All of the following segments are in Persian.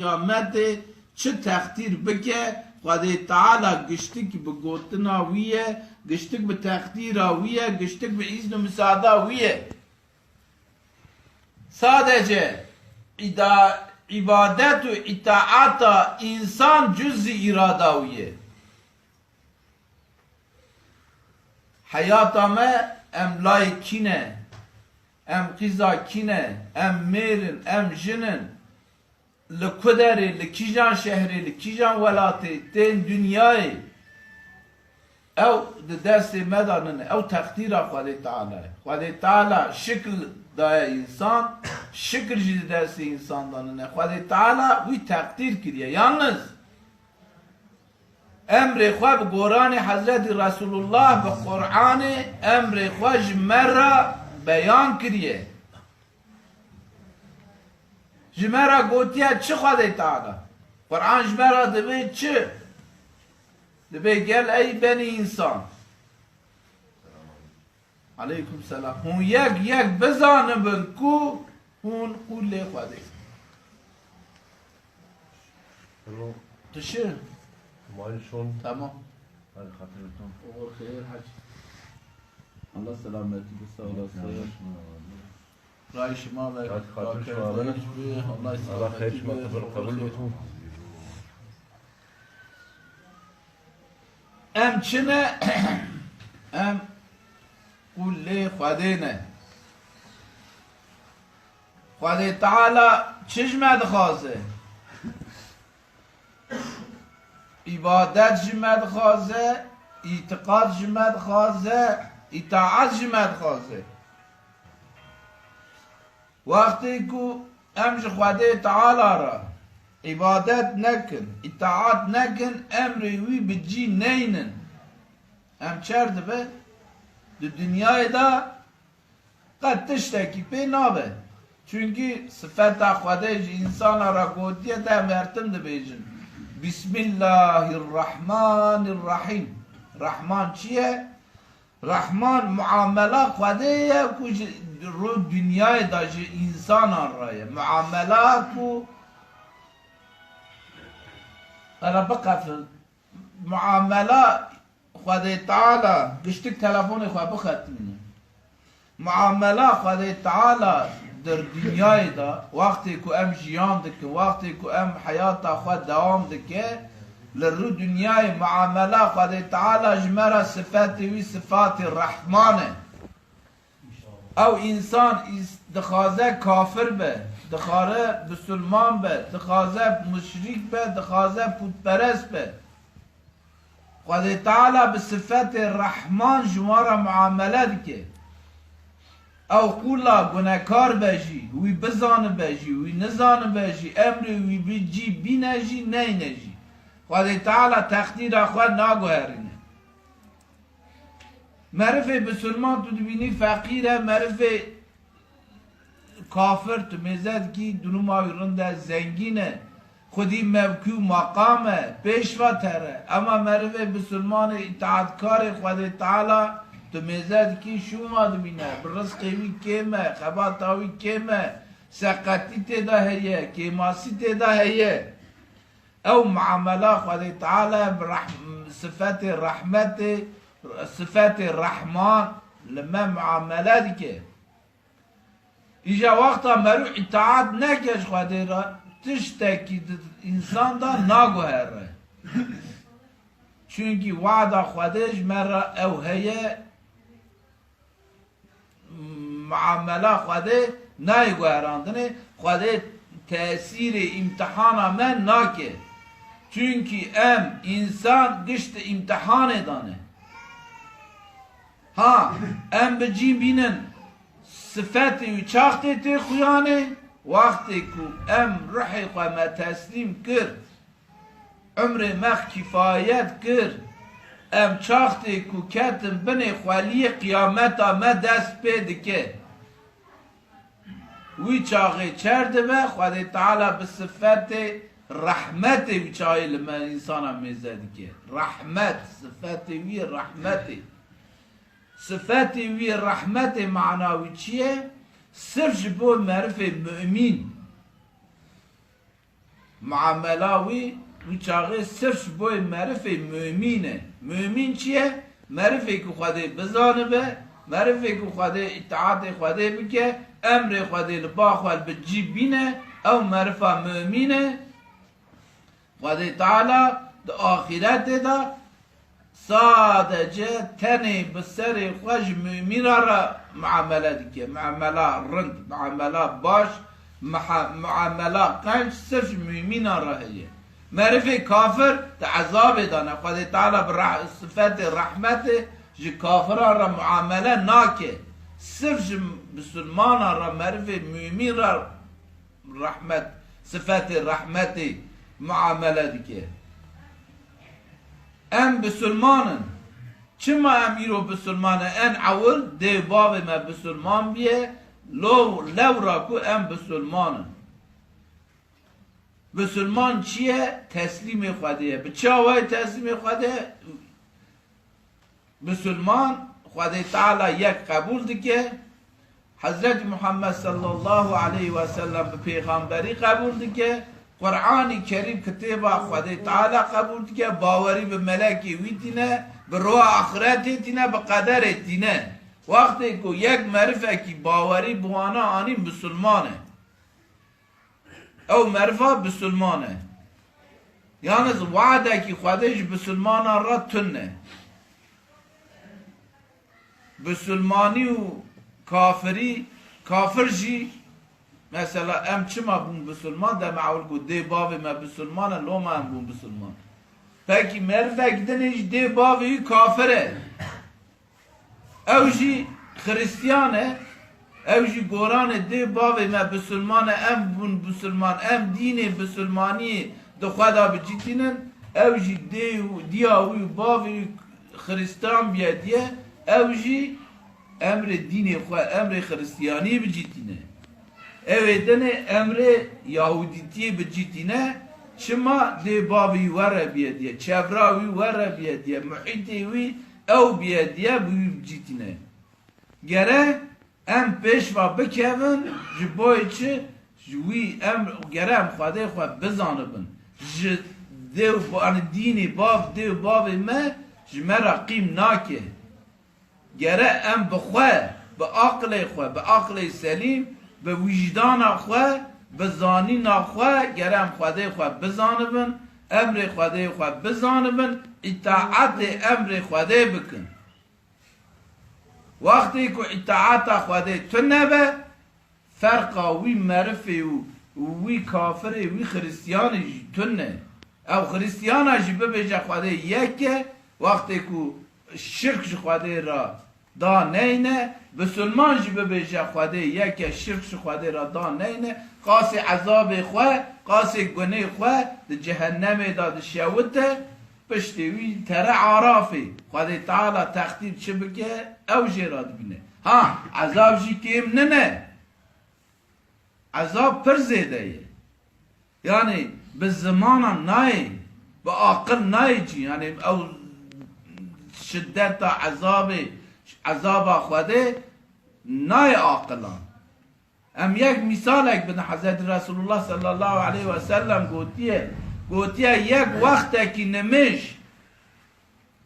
قیامت چه تختیر بکه خدای تعالی گشتک به گوتنا ویه گشتک به تختیرا ویه گشتک به ایزن و مساعده ویه sadece ibadet ve itaata insan cüz-i iradaviye. Hayata me em laikine, em qizakine, em merin, em jinin, li kuderi, li kijan şehri, li kijan velati, ten dünyayı, ev de desti medanını, ev takdira Khwade Teala. Khwade Teala şekil daya insan, şükür jidi desti insandan ne. Khwade Teala bu takdir kiriye. Yalnız emri Khwa bi gorani Hazreti Resulullah bi Kur'an'ı emri Khwa jmera beyan kiriye. Jmera gotiye çi Khwade Teala. Kur'an jmera dibe çi? Dibe gel ey beni insan. Aleyküm selam. Hun yek bezanibin ku hun kulle Khwade. Tamam. Dışı. Malşon. Tamam. Hadi hatırlatalım. Olur hayır hac. Allah selameti sağ olasın. Rayşıma ve Allah selameti kabul etsin. Em çine em kulle Khwadene. Khwade Teala çişme dixwaze. İbadet jime dixwaze, itikad jime dixwaze, itaat jime dixwaze. Vakti ku em ji Khwade Teala ra ibadet nekin, itaat nekin, emri wî bi cî neynin. Em çer dibe di dünyayê da qet tiştekî pê nabe. Çünkü sıfeta Khwade ji insana ra gotiye de mertim dibêjin. Bismillahirrahmanirrahim. Rahman çiye? Rahman muamela Khwadeye ku ro dünyayê da ji insanan ra ye. Muamela ku Ana baqafil muamela Khwade Teala giştik telefonu xwe bixetmîne. Muamela Khwade Teala در dünyayê da wextê ku em jiyan dikin, wextê ku em hayata xwe dewam dike, li rû dünyayê muamela Khwade Teala ji me re sifetê wî sifatê Rahman e. Ew însan dixwaze kafir be, dixwaze bisulman be, dixwaze müşrik be, dixwaze putperest be. Khwade Teala bi sifetê Rahman ji wan re muamele dike. Ew kula gunekar be jî, wî bizanibe jî, wî nizaниbe jî, emrê wî bi cî bîne jî, neyne jî. Khwade Teala texdîra xwe naguherîne. Merivê bisulman tu dibînî feqîr e, merivê kafir tu mêze dikî dunûma wî rind e, zengîn e, xwedî mevkû maqam e, pêşva tere. Ema merivê bisulmanê itaatkarê Khwade Teala tu mêze dikî şûma dibîne, bi rizqê wî kêm e, xebata wî kêm e, seqetî têda heye, kêmasî têda heye. Ew muamela Khwade Teala bi sifetê rahmetê, sifetê Rahman li me muamele dike. İja wexta merû itaat neke ji Khwedê re, tiştekî di însan da naguhere. Çünkü wada Khwedê ji me re ew heye, muamela Khwedê nayê guherandinê, Khwedê tesîrê imtihana me nake. Çünkü em insan giştî imtihanê dane. Ha, em bi cî bînin sifetê wî çaxtê tê xuyanê, wextê ku em ruhê xwe me teslîm kir, umrê me kifayet kir, em çaxtê ku ketin binê xweliyê qiyameta me dest pê dike. Wî çaxê çer dibe, Khwade Teala bi sifetê rahmetê wî çaxê li me insana mêze dike. Rahmet, sifetê wî rahmetê. Sifetê wî rahmetê mana wî çi ye? Sirf ji bo merivê mü'min. معامله وی چاقه صرف بوی معرف مؤمنه. مؤمن چیه؟ معرفی که خواده بزانه به، معرفی که خواده اطاعت خواده بکه، امر خواده لبا خوال بجی بینه، او معرفه مؤمنه خواده تعالی دا آخرت دا صادجه تنی بسر خوش مؤمن را معامله دیگه، معامله رند، معامله باش، معامله قنج صرف مؤمن را هیه. معرفه کافر دا عذاب دانه خواده تعالی صفت رحمت جی کافران را معامله ناکه، صرف بسلمان را معرفه مؤمن را رحمت صفت رحمت معامله دیگه. ام بسلمانن چما امیرو بسلمانه ان اول ده باب ما بسلمان بیه لو را کو ام بسلمانن. بسلمان چیه؟ تسلیم خوده. به چه آوای تسلیم خوده؟ بسلمان خوده تعالی یک قبول دیگه، حضرت محمد صلی الله علیه و سلم به پیغمبری قبول دیگه، قرآن کریم کتابه خوده تعالی قبول دیگه، باوری به ملکی وی دینه، به روح آخرت دینه، به قدر دینه. وقتی که یک معرفه که باوری بوانا آنی بسلمانه او معرفه بسلمانه، یعنی وعده که خودش بسلمانه را تنه. بسلمانی و کافری کافر جی مثلا ام چما بون بسلمان در معول گو ده باوی ما بسلمانه لو ما هم بون بسلمان پاکی معرفه کدنش ده باوی کافره او جی خریستیانه او جی گوران ده باوی ما بسلمانه ام بون بسلمان ام دین بسلمانی دو خدا بجیتینن او جی دیاوی باوی خریستان بیادیه او جی امر دین خواه امر خریستیانی بجیتینه اویدن امر یهودیتی بجیتینه شما ده باوی وره بیادیه چبراوی وره بیادیه محیطی وی او بیادیه بجیتینه گره ام پیشوا بکهون جبای چه جوی ام گره ام خواده خواه بزانه بن دیو دینی باو دیو باوی ما جمرا قیم ناکه گره ام بخواه به عقل خواه به عقل سلیم به وجدان خواه به زانین خواه گره ام خواده خواه بزانه بن امر خواده خواه بزانه بن اطاعت امر خواده بکن. وقتی که اطاعت خواده تو نبه فرقا وی معرفه وی کافره وی خریستیانی تو نه او خریستیانش ببیجه خواده یکه وقتی که شرک خواده را دا نینه بسلمان جی ببیجه خواده یکه شرک خواده را دا نینه قاس عذاب خواه قاس گناه خواه ده جهنم داد شوته پشتوی تره عرافی خواده تعالی تختیر چه بکه او جی را بینه ها عذاب جی کم نه عذاب پر زیده یه یعنی به زمان نای به عقل نای جی یعنی او شدت عذاب خوده نای عقلان. ام یک مثال اک بنا حضرت رسول الله صلی الله علیه و سلم گوتیه یک وقت که نمیش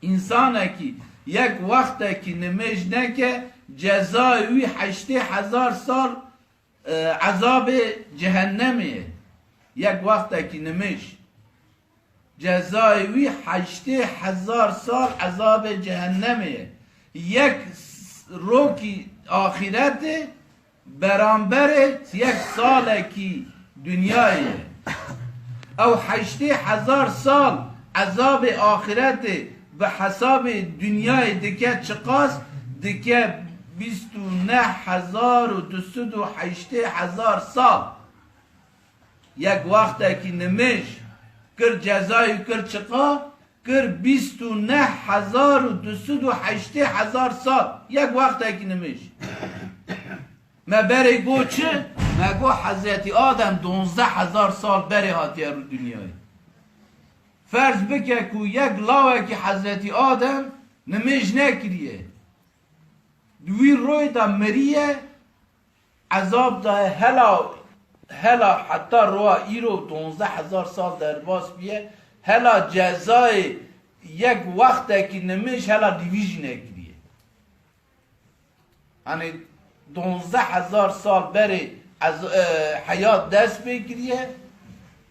انسان که یک وقت که نمیش نکه جزای وی 80,000 سال عذاب جهنمیه. یک وقت که نمیش جزای وی 80,000 سال عذاب جهنمیه. یک روکی آخرت برانبر یک سال کی دنیایه او 80,000 سال عذاب آخرت به حساب دنیای دیگه چقاست دیگه 29,208 سال. یک وقت که نمیش کر جزای کر چقا کر 29,208 سال یک وقت که نمیش ما بری گو چه؟ ما گو حضرت آدم 12,000 سال بری هاتیه رو دنیای. فرض بکه که یک لاوه که حضرت آدم نمیش نکریه دوی روی دا مریه عذاب دا هلا حتی روا ایرو 12000 سال در باز بیه هلا جزای یک وقت که نمیش هلا دیویژن کریه یعنی 12000 سال بری از حیات دست بگیریه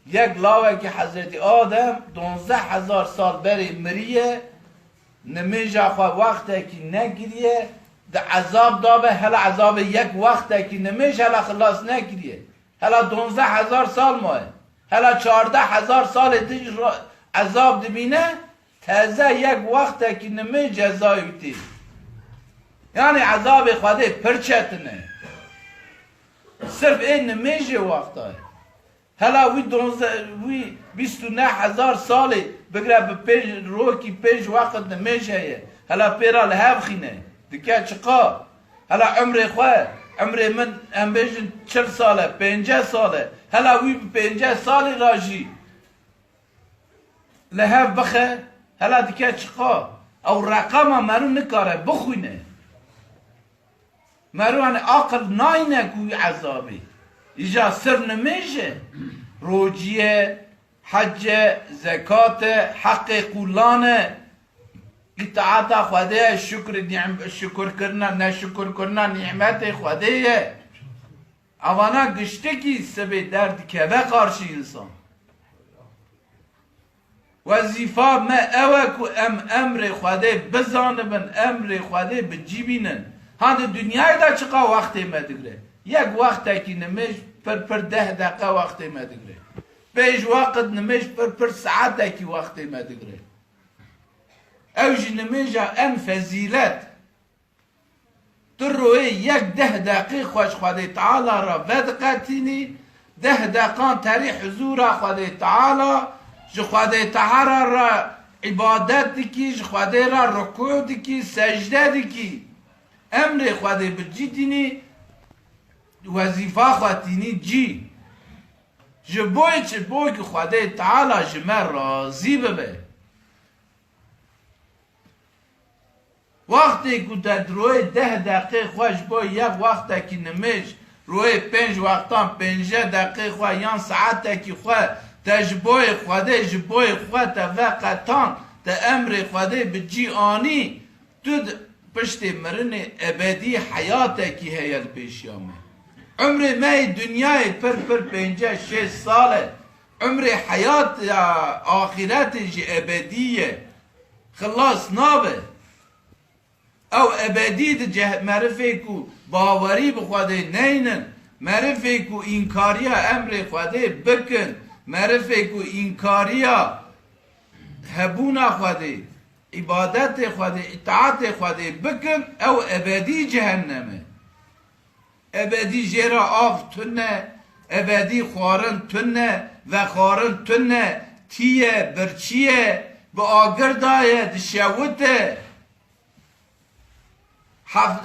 یک لاوه که حضرت آدم 12000 سال بری مریه نمیجا خواه وقتی که نگیریه ده عذاب دابه هلا عذاب یک وقتی که نمیش هلا خلاص نگیریه هلا 12000 سال ماه هلا 14000 سال دیج عذاب دبینه تازه یک وقتی که نمی جزایوتی یعنی عذاب خواده پرچتنه صرف این نمیشه وقتا هلا وی 29000 سالی بگره به پیش روکی پیش وقت نمیشه هلا پیرا لحب خینه دکه چقا هلا عمر خواه عمر من هم بیشن 40 ساله 50 ساله هلا وی 50 سالی راجی لحب بخه هلا دکه چقا او رقم مرو نکاره بخوینه مرو هنه عقل ناینه کوی عذابی ایجا سر نمیشه روجیه حج زکات حق قولانه اطاعت خواده شکر کرنا نشکر کرنا نعمت خواده اوانا گشته کی سبه درد که بقارشی انسان وظیفه ما اوه که امر خواده بزانبن امر خواده بجیبینن هاند دنیای دا چقا وقتی مدگره یک وقتی که نمیش پر 10 دقیقه وقتی مدگره پیش وقت نمیش پر ساعته که وقتی مدگره اوج نمیجا ام فضیلت تو روی یک 10 دقیقه خوش خواده تعالی را ودقتینی 10 دقیقه تری حضور خواده تعالی جو خواده تعالی را عبادت دکی جو خواده را رکوع دکی سجده دکی امر خواده بجی دینی وظیفه خواتینی جی جبوی چه بوی که خواده تعالی جمع راضی ببه وقتی که در روی 10 دقیقه خوش بوی یک وقتا که نمیش روی 5 وقتان 15 دقیقه خواه یا ساعتا که خواه تا جبوی خواده جبوی خواه تا وقتان تا امر خواده بجی آنی تو پشت مرن ابدی حیاتا که هیل پیشیامه عمر مای دنیای پر 56 ساله عمر حیات آخرت جی ابدیه خلاص نابه او ابدی ده معرفه کو باوری بخواده نینن معرفه کو اینکاریا امر خواده بکن معرفه کو اینکاریا هبونا خواده عبادت خواده اطاعت خواده بکن او ابدی جهنمه ابدی جرا آف تنه ابدی خارن تنه و خارن تنه تیه برچیه با آگر دایه دشوته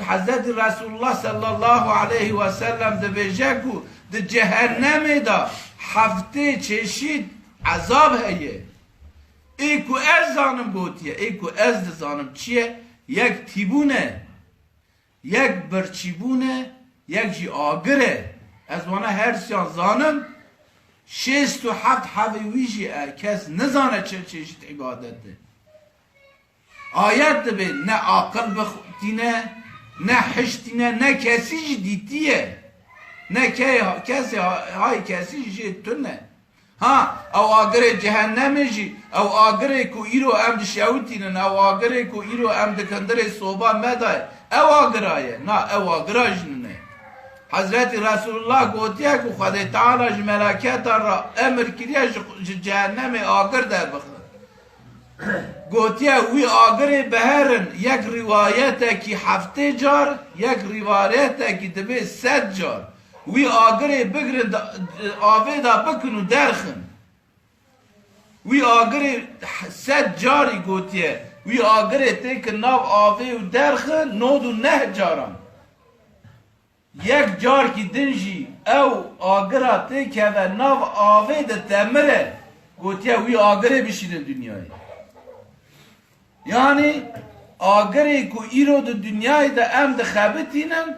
حضرت رسول الله صلی الله علیه و سلم ده بجکو ده جهنم دا هفته چشید عذاب هیه ایکو از زانم بوتیه ایکو از زانم چیه یک تیبونه یک برچیبونه یک جی آگره از وانا هر سیان زانم 6 و 7 حویویجی کس نزانه چه چشید عبادت ده آیت به نه عاقل بخوتینه نه حشتینه نه کسی دیتیه نه کسی های کسی جیتونه ها او آگره جهنم جی او آگره کو ایرو ام دشاوتینن او آگره کو ایرو ام دکندر صوبا مدای او آگره نه او آگره جنونه حضرت رسول الله گوتیه که خدا تعالی ملائکت را امر کریه جهنم آگر در بخواد گوتیه وی آگر بهرن یک روایت که 7 جار یک روایت که دبه 100 جار وی آگر بگرن آوه دا بکنو درخن وی آگر 100 جاری گوتیه وی آگر تک ناو آوه و درخن 9 جاران یک جار که دنجی او آگر تک و ناو آوه دا تمره گوتیه وی آگر بشیدن دنیای یعنی آگری که ایرو در دنیای ده ام ده خبتینن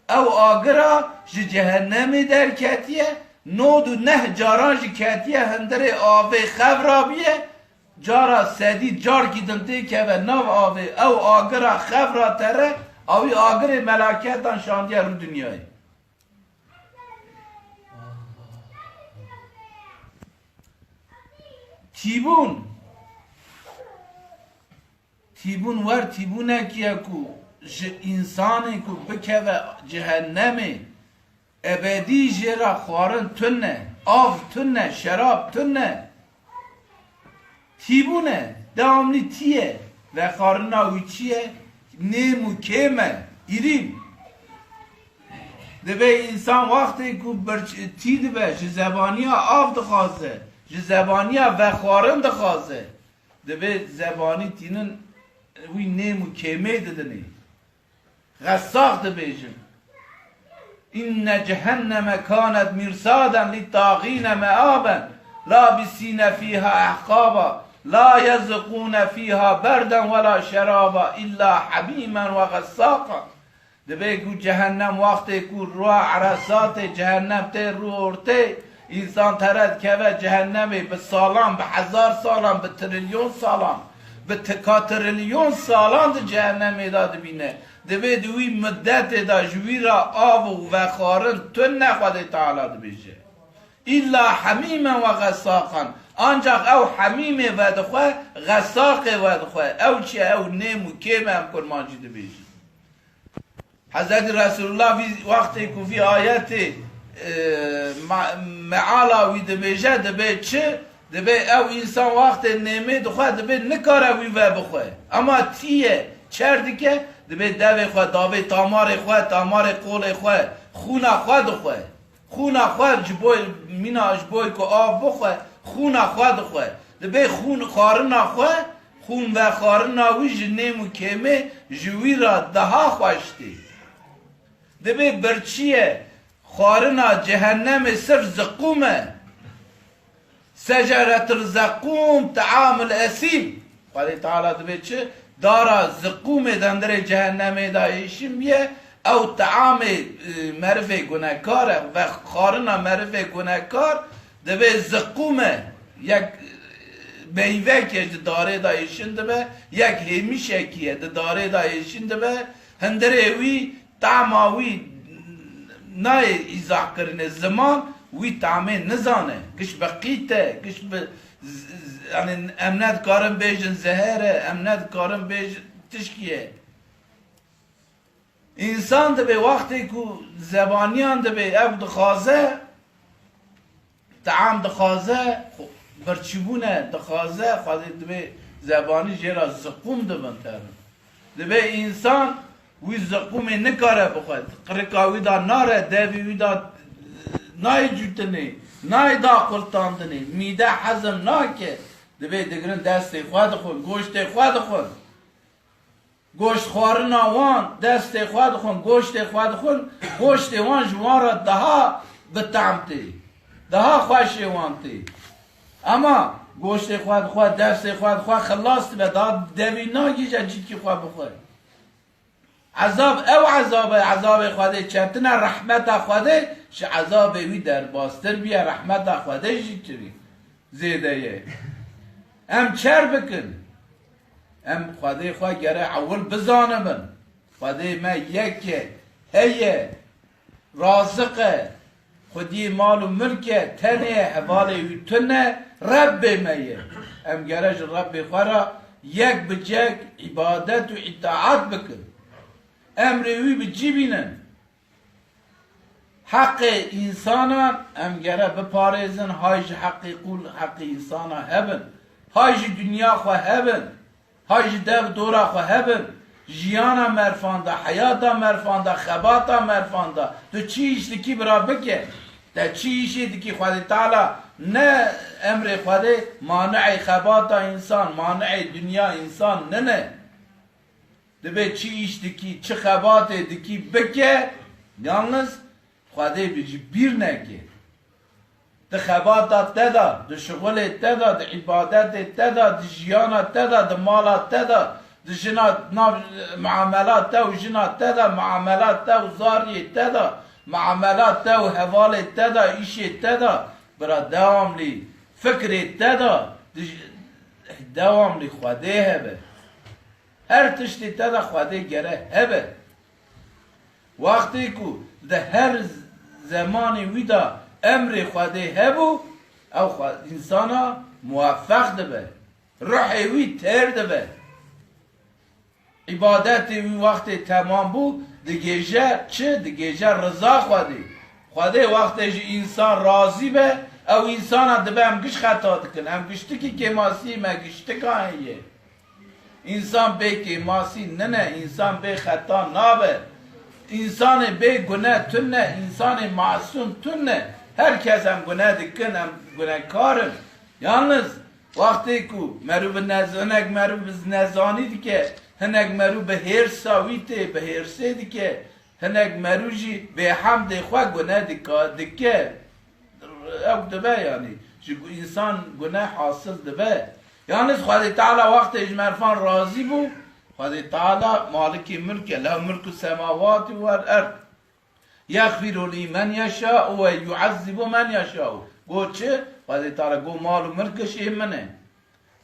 او آگرا جهنمی در کتیه نود و نه جاران جی کتیه هندره آوه خبرابیه جارا سدی جار کی دنده که و نو آوه او آگرا خبرا تره اوی آگر ملاکتان شاندیه رو دنیای تیبون ور تیبونه کیه کو انسانی کو بکه و جهنمه ابدی جرا خوارن تنه آف تنه شراب تنه تیبونه دامنی تیه و خارناوی چیه نیمو کمه ایریم دبه انسان وقتی که تید به زبانیا آف دخوازه زبانیا و خارن دخوازه دبه زبانی تینن وی نیمو کمه ددنی غساق دبیجن إن جهنم كانت مرصادا للطاغين مآبا لابسين فيها أحقابا لا يذوقون فيها بردا ولا شرابا إلا حميما وغساقا دبیگو جهنم وقتی که رو عرصات جهنم ته رو ارته انسان ترد که و جهنمه به سالان به 1000 سالان به تریلیون سالان به تکاتریلیون سالان ده جهنم داد بینه دوی دوی مدت دا جوی را آب و خارن تو نخواده تعالی ده بیشه ایلا حمیم و غساقا آنجا او حمیم و دخواه غساق و دخواه او چی او نیم و کم هم کرمانجی ده بیشه حضرت رسول الله وقتی که فی آیت معالا وی ده بیشه ده بی چه ده بی او انسان وقت نیمه دخواه ده بی نکاره وی و بخواه اما تیه چردی که دبی دوی خواه داوی تامار خواه تامار قول خواه خونه خواه دخواه خونه خواه جبوی مینا جبوی که آب بخواه خونه خواه دخواه دبی خون خارنا خواه خون و خارنا وی جنیم و کمه جوی را دها خوشتی دبی برچیه خارنا جهنم صرف زقومه سجرت الزقوم طعام الاسیم خواهی تعالی دبی چه دارا زقوم دندر جهنم دایشیم یه او طعام مرف گناهکار و خارنا مرف گناهکار دبه زقومه یک میوه که داره دایشین دبه یک همیشه که داره دایشین دبه هندره وی طعماوی نای ایزا کرنه زمان وی طعمه نزانه کش بقیته کش یعنی امنت کارم بیجن زهره امنت کارم بیجن تشکیه انسان ده به وقتی که زبانیان ده به اب دخوازه طعام دخوازه برچبونه دخوازه خواهده ده به زبانی جرا زقوم ده بنتر ده به انسان وی زقوم نکاره بخواد قرقاوی دا ناره دوی دا نای جوتنه نای دا قلطاندنه میده حزم ناکه دبی دگرن دست خواد خون گوشت خواد خون گوشت خوارن وان دست خواد خون گوشت خواد خون گوشت وان جوارا دها بتعمتی دها خوشی وانتی اما گوشت خواد دست خواد خلاص به داد دوی ناگی جی کی خواد بخوری عذاب او عذاب خواده چندنا رحمت خواده ش عذاب وی در باستر بیا رحمت خواده جی چری زیده یه ام چر بکن ام خواده خواه گره اول بزانه من خواده ما یکه هیه رازقه خودی مال و ملکه تنه حواله تنه رب میه ام گرش رب خواه یک بجک عبادت و اطاعت بکن امروی بجی بینن حق انسانا ام گره بپارزن هایج حقی قول حق انسانا هبن هایج دنیا خواه هبن هایج دو دورا خواه هبن جیانا مرفانده حیاتا مرفانده خباتا مرفانده تو چی ایش دکی برا بکه تا چی ایشی دکی خواهد تعالی نه امر خواهد مانع خباتا انسان مانع دنیا انسان نه دبه چی ایش دکی چه خبات دکی بکه یالنز خواهده بجی بیر نکه ده خبات تدا ده شغل تدا ده عبادت تدا ده جیانت تدا ده مالت تدا ده جنات معاملات تا و جنات تدا معاملات تا و زاری تدا معاملات تا و حوال تا دا ایش تا دا برا دوام لی فکر تا دا دوام لی خواده هبه هر تشتی تا دا خواده گره هبه وقتی که ده هر زمانی ویدا امر خواده هبو او انسانا موفق دبه روح وی تر دبه عبادت وی وقت تمام بو دیگه چه دیگه رضا خواده وقتی انسان راضی به او انسان دبه هم گش خطا دکن هم گشتی که ماسی ما گشتی که هیه انسان به که ماسی نه انسان به خطا نابه انسان به گناه تنه انسان معصوم تنه هر کس هم گناه دکن هم گناه کارم یالنز وقتی که مرو به نزانک مرو به نزانی دی که هنگ مرو به هر ساویته به هر سه دی که هنگ مرو جی به حمد خواه گناه دکه او دبه یعنی انسان گناه حاصل دبه یعنی خواهد تعالی وقت اجمرفان راضی بو خواهد تعالی مالکی ملک له ملک السماوات والارض یغفر لمن یشاء و یعذب من یشاء گو چه؟ خواهد تعالی گو مال و ملکش منه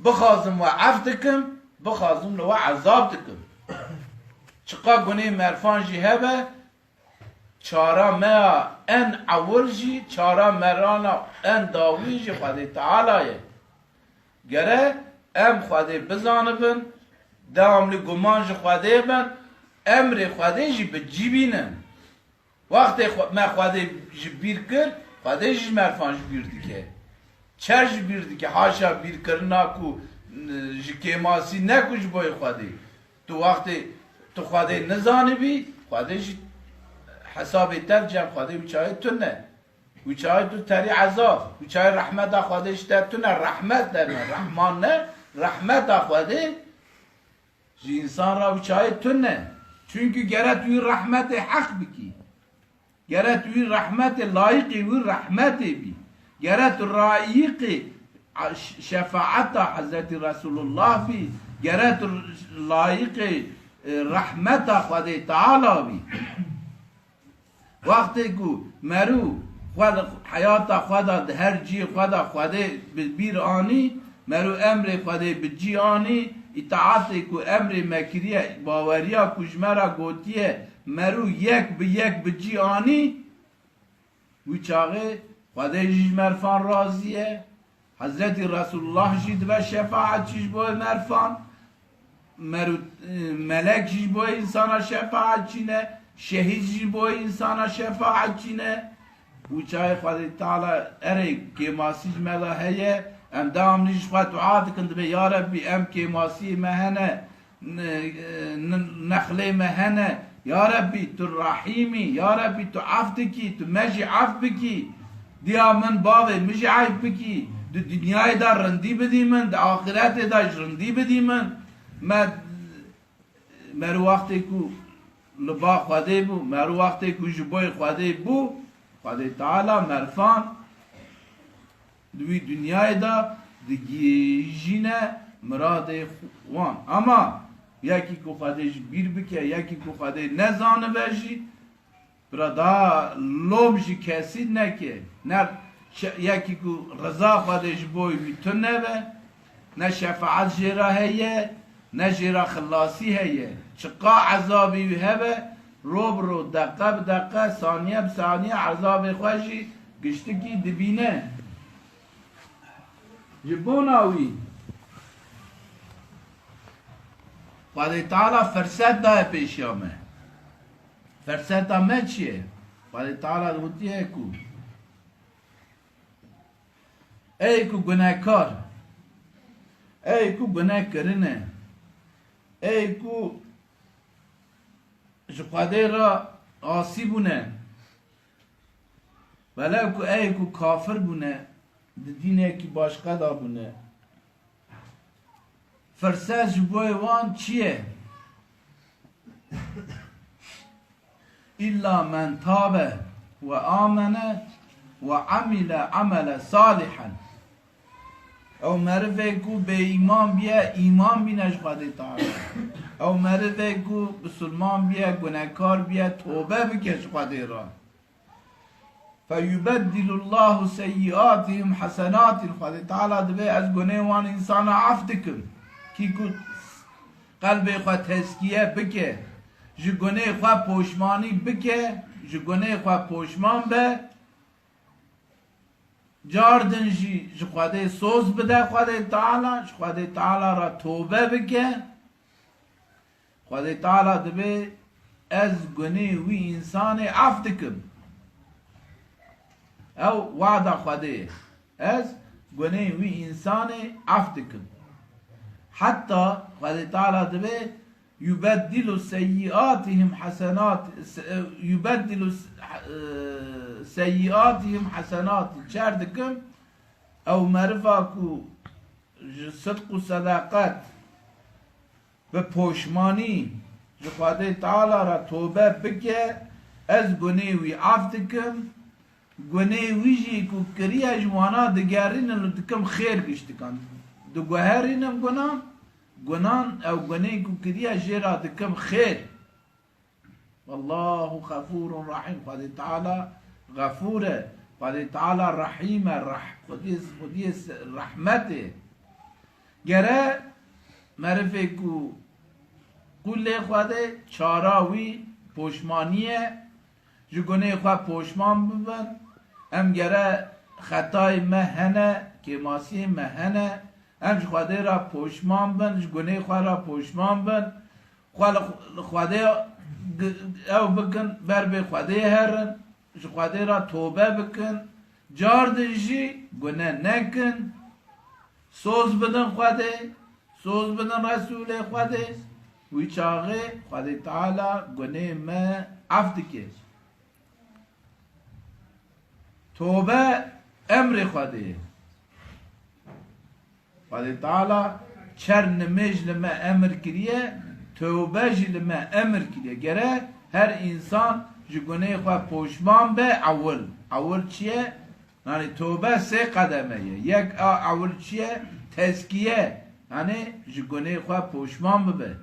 بخوازم و عفو دکم بخوازم و عذاب دکم چقا گناه مرفان جی هبه چارا ما ان اول جی چارا مرانا ان داوی جی خواهد تعالیه گره ام خواهده بزانبن دوام لی گمان جی خواهده بن امر خواهده جی به جی بینن وقتی ما خواهده جی بیر کر خواهده جی مرفان جی بیر دیگه چر جی بیر دیگه حاشا بیر کرنا کو جی کماسی نکو جی بای خواهده تو وقتی تو خواهده نزانی بی خواهده جی حساب ترجم خواهده بچای تو نه وچای تو تری عذاب وچای رحمت خواهده شده تو نه رحمت در نه رحمان نه رحمت خواهده جی انسان را وچای تو نه چونکه گره توی رحمت حق بکی گره توی رحمت لایقی و رحمت بی گره تو رایق شفاعت حضرت رسول الله بی گره تو لایق رحمت خواهده تعالی بی وقتی که مرو خود حیات خود هر جی خود بیر آنی مرو امر خود بجی آنی اطاعت که امر مکریه باوریا کجمرا گوتیه مرو یک به یک بجی آنی و چاقه خود جیج مرفان راضیه حضرت رسول الله جید و شفاعت چیش بای مرفان مرو ملک جیج بای انسان شفاعت چینه شهید جی بای انسان شفاعت چینه و چای خواهد تعالی اره که ماسیج ملا هیه ام دام نیش خواهد دعا کند به یا ربی ام که ماسی مهنه نخله مهنه یا ربی تو رحیمی یا ربی تو عفت کی تو مجی عفت بکی دیا من باوه مجی عفت بکی دو دنیای دا رندی بدی من دا آخرت دا رندی بدی من مرو وقتی که لبا خواده بو مرو وقتی که جبای خواده بو خواده تعالی مرفان دوی دنیای دا دگیجینه مراد خوان اما یکی که خودش بیر بکه یکی که خودش نزانه بشی برادا لومشی کسی نکه نه یکی که رضا خودش بوی بیتون نبه نه شفاعت جرا هیه نه جرا خلاصی هیه چقا عذابی هبه رو دقه بدقه ثانیه بثانیه عذاب خوشی گشتکی دبینه جبوناوی خواهد تعالی فرصت داره پیش آمه فرصت همه چیه؟ خواهد تعالی دوتیه کو ای کو گناه کار ای کو گناه کرنه ای کو خواهده را آسی بونه ولی کو ای کو کافر بونه دینه که باشقه دا بونه فرصت جبوی وان چیه؟ الا من تاب و آمن و عمل عمل صالحا او مرفه کو به ایمان بیا ایمان بینش خواهده تعالی او مرفه کو بسلمان بیا گناهکار بیا توبه بکش خواهده را فیبدل الله سیئاتهم حسنات. خدا تعالی دبی از گناه وان انسان عفو دکم کی کو قلب خود تزکیه بکه، جی گناه خود پوشمانی بکه، جی گناه خود پوشمان به، جاردن جی خود سوز بده خود تعالی را توبه بکه. خود تعالی دبی از گناه وی انسان عفو دکم او وعده خودی از گناه وی انسان عفو دکم. حتی خود تعالی دبی یبدل سیئاتهم حسنات، یبدل سیئاتهم حسنات چر دکم او مرفا کو صدق و صداقت به پوشمانی خود تعالی را توبه بکه، از گناه وی عفو دکم. گناه ویجی کو کریه جوانا دگرین دکم خیر گشتکن دو گوهرینم گناه او گناه کو کریه جیرا دکم خیر. والله غفور رحیم. خود تعالی غفوره، خود تعالی رحیمه، خودی رحمته. گره معرفه کو کل خود چاراوی پوشمانیه، جو گناه خود پوشمان ببن. ام گره خطای مهنه که ماسی مهنه، ام خود را پوشمان بن، جو گناه خود را پوشمان بن. خود او بکن بر به خود هرن، جو خود را توبه بکن، جاردن جی گناه نکن، سوز بدن خود، سوز بدن رسول خود، وی چاغه خود تعالی گناه ما عفو که. توبه امر خوده، خود تعالی چر نمیج لما امر کریه، توبه جی لما امر کریه. گره هر انسان جی گناه خواه پوشمان به اول چیه؟ یعنی توبه سه قدمه. یک اول چیه؟ تزکیه، یعنی جی گناه خواه پوشمان ببه.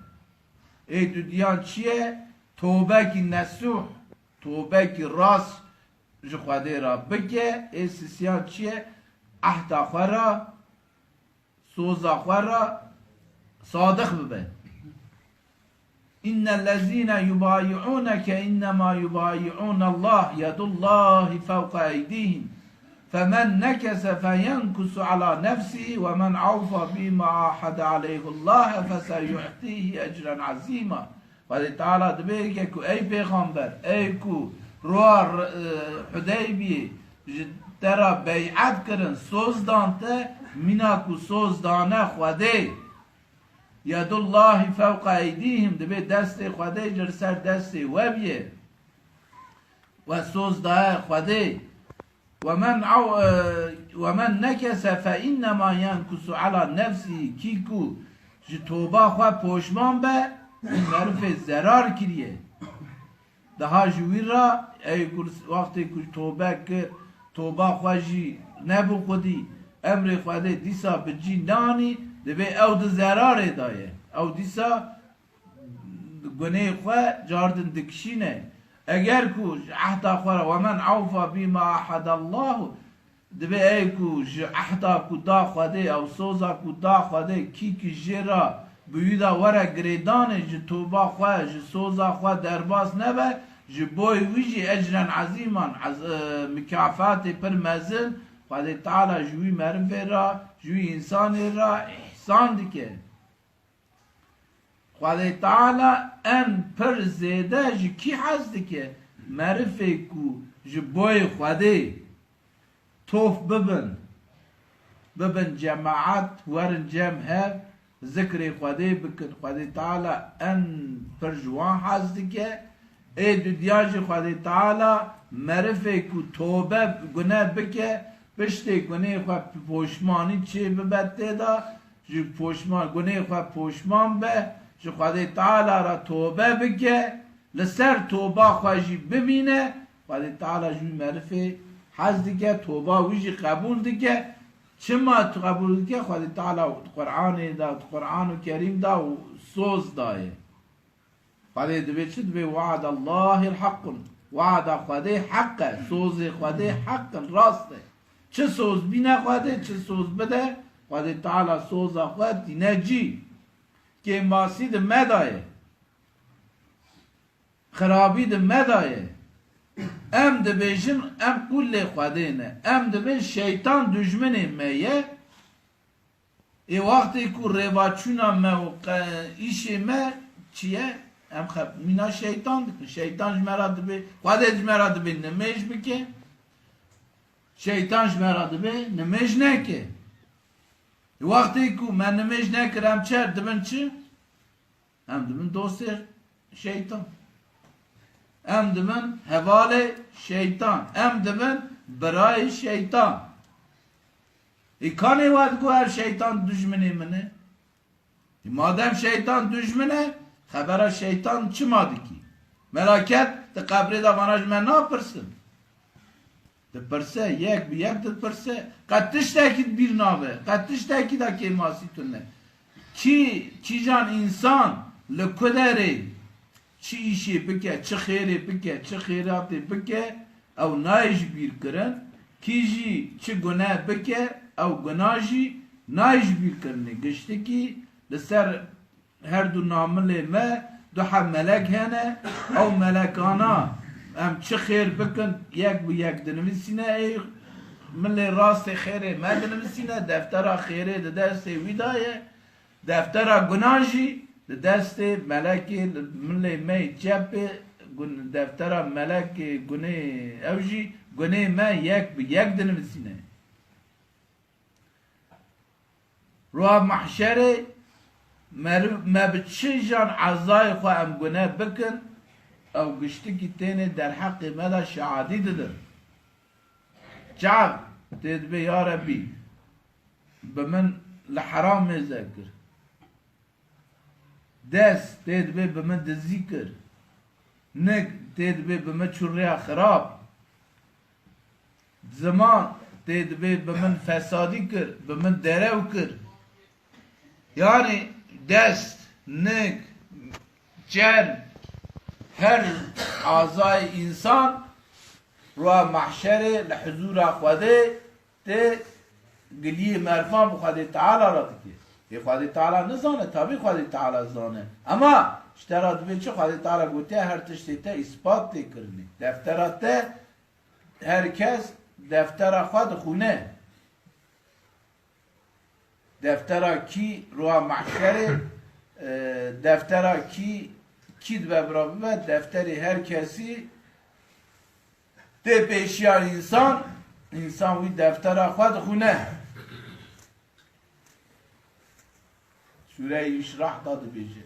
ای دو دیان چیه؟ توبه کی نسوح، توبه کی راست جو خواده را بگه. ای سیسیان چیه؟ عهد خواه را، سوز خواه را صادق ببه. ان الذين يبايعونك انما يبايعون الله يد الله فوق ايديهم فمن نكث فينكث على نفسه ومن اوفى بما عاهد عليه الله فسيعطيه اجرا عظيما. خدا تعالی دبیگه که ای پیغمبر، ای کو روار حدیبی ترا بیعت کرن سوز دانته، مینا کو سوز دانه خوده ید الله فوق ایدیهم، دبی دست خوده جر سر دست وبیه و سوز دانه خوده. ومن نکس فانما ینکس علی نفسه، کیکو جی توبه خواه پوشمان به این معرف ضرار کریه. ده جوی را ای وقتی که توبه که توبه خوشی نبو خودی امر خوده دیسا بجی نانی دبی او ده ضرار دایه، او دیسا گناه خواه جاردن دکشینه. اگر کو عهد خواه و من عوفا بیما عهد الله، دبی ای کو عهد کو دا خوده او سوزا کو دا خوده کی که جرا بیودا ورا گریدانه جی توبه خواه جی سوزا خواه درباس نبه، جی بوی ویجی اجران عظیمان مکافات پر مزن. خدا تعالی جوی مرفه را جوی انسان را احسان دیگه. خدا تعالی ان پر زیده جی کی حس دیگه مرفه کو جی بوی خدا توف ببن جماعت ورن جمع ذکر خدا بکن. خدا تعالی ان پر جوان حس دیگه. ای دو دیاج خدا تعالی مرفه کو توبه گناه بکه، پشت گناه خواه پوشمانی چه ببته دا جو پوشمان گناه خواه پوشمان به جو خدا تعالی را توبه بکه، لسر توبه خواه جی ببینه. خدا تعالی جو مرفه حز دیگه توبه ویجی قبول دیگه. چه ما تو قبول دیگه؟ خدا تعالی قرآن دا، قرآن کریم دا و سوز دایه. خدا دوی چه دوی وعد الله الحق، وعده خواده حقه، سوز خواده حق راسته. چه سوز بینه خواده، چه سوز بده خواده تعالی سوز خواده دینه جی که ماسی ده مدایه خرابی ده مدایه ام ده بیشن ام کل خواده نه ام ده بیش شیطان دجمن میه ای وقتی که رواچونا ما و ایش ما چیه؟ ام خب مینا شیطان دکن شیطان جمرا دبی خواده جمرا دبی نمیش بکه شیطان جمرا دبی نمیش نکه وقتی که من نمیش نکرم چه دبن چه؟ هم دبن دوست شیطان هم دبن حوال شیطان هم دبن برای شیطان ایکانی وقت که هر شیطان دشمنی منه مادم شیطان دشمنه خبر شیطان چه ماده کی ملاکت ده قبری دا واناج من ناپرسن ده پرسه یک بی یک ده پرسه قدش تاکید بیر ناوه قدش تاکید ها که ماسی تونه چی جان انسان لکدره چی ایشی بکه چه خیری بکه چه خیراتی بکه او نایش بیر کرن کی جی چه گناه بکه او گناه جی نایش بیر کرنه گشته کی لسر هر دو نامل ما دو ملک هنه او ملکانا هم چه خیر بکن یک بو یک دنویسینه ای مل راست خیره ما دنویسینه دفتر خیره ده دست ویدایه دفتر گناهی ده دست ملک مل می چپ دفتر ملک گنه اوجی گنه ما یک بو یک دنویسینه رو محشره ما بچه جان عزای خواه ام گناه بکن او گشتی که تینه در حق مدا شعادی دادن جعب تید بی یا ربی بمن لحرام میذکر دست تید بی بمن دزی کر نک تید بی بمن چوریا خراب زمان تید بی بمن فسادی کر بمن درو کر یعنی دست نک جرم هر اعضای انسان رو محشر لحضور خواده ته گلیه مرفان بخواده تعالی را تکیه یه خواده تعالی نزانه تابی خواده تعالی زانه اما اشترات بین چه خواده تعالی گوته هر تشتی ته اثبات ته کرنی دفترات ته هر کس دفتر خود خونه دفتر کی رو محشر دفتر کی دو برابر دفتر هر کسی ده پیشیار انسان وی دفتر خود خونه سوره یشرح داده بیشه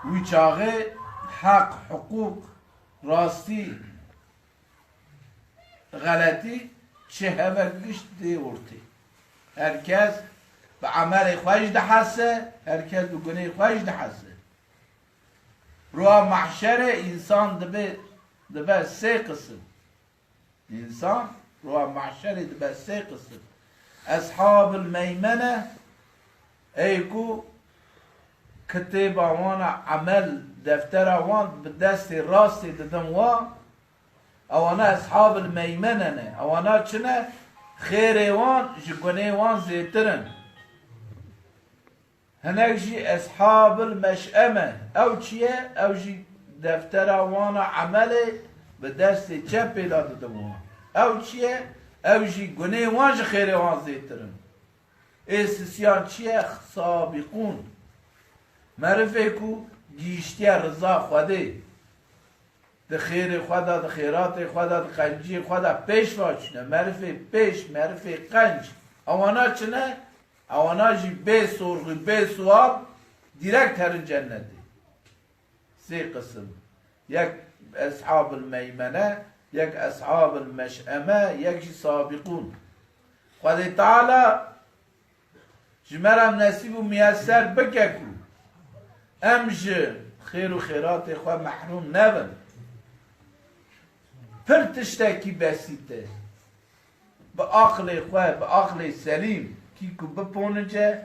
وی چاقه حق حقوق راستی غلطی چه هفه گشت ده ورته هرکس به عمل خوش ده حسه هرکس به گناه خوش ده حسه رو محشر انسان دبه سه قسم انسان رو محشر دبه سه قسم اصحاب المیمنه ایکو کتاب آوان عمل دفتر آوان به دست راست ددن اوانا اصحاب المیمنه نه اوانا چنه خیر وان جگونه وان زیترن هناك جي اصحاب المشأمة او چیه او جي دفتر وان عمله بدست چپ داده دموها او چیه او جي گناه وان جي خیر وان زیترن استسیان چیه سابقون معرفه کو گیشتی رضا خوده ده خیر خدا ده خیرات خدا ده قنجی خدا پیش واچنه معرفه پیش معرفه قنج اوانا چنه اوانا جی به سرغی به سواب دیرکت هر جنتی سه قسم یک اصحاب المیمنه یک اصحاب المشأمه یک جی سابقون خدا تعالی جمرم نصیب و میسر بککو امج خیر و خیرات خواه محروم نبن پر تشتکی بسیته به عقل خواه به عقل سلیم کی کو بپونجه